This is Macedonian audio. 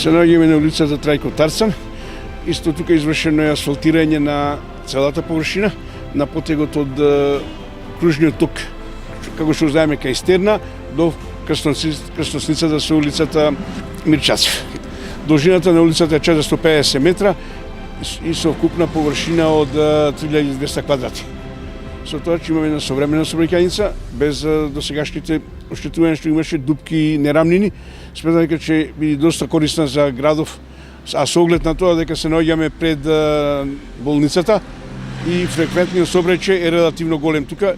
Се наоѓаме на улицата Трајко Тарцан. Исто тука извршено е асфалтирање на целата површина, на потегот од кружниот ток, како што знаеме кај Стерна, до крстосницата со улицата Мирчацев. Должината на улицата е 450 метра и со вкупна површина од 3200 квадрати. Со тоа че имаме една современа сообраќајница, без досегашните оштетувања што имаше дупки и нерамнини, сметам дека ќе биде доста корисна за градов, а со оглед на тоа дека се наоѓаме пред болницата и фреквентниот сообраќај е релативно голем тука.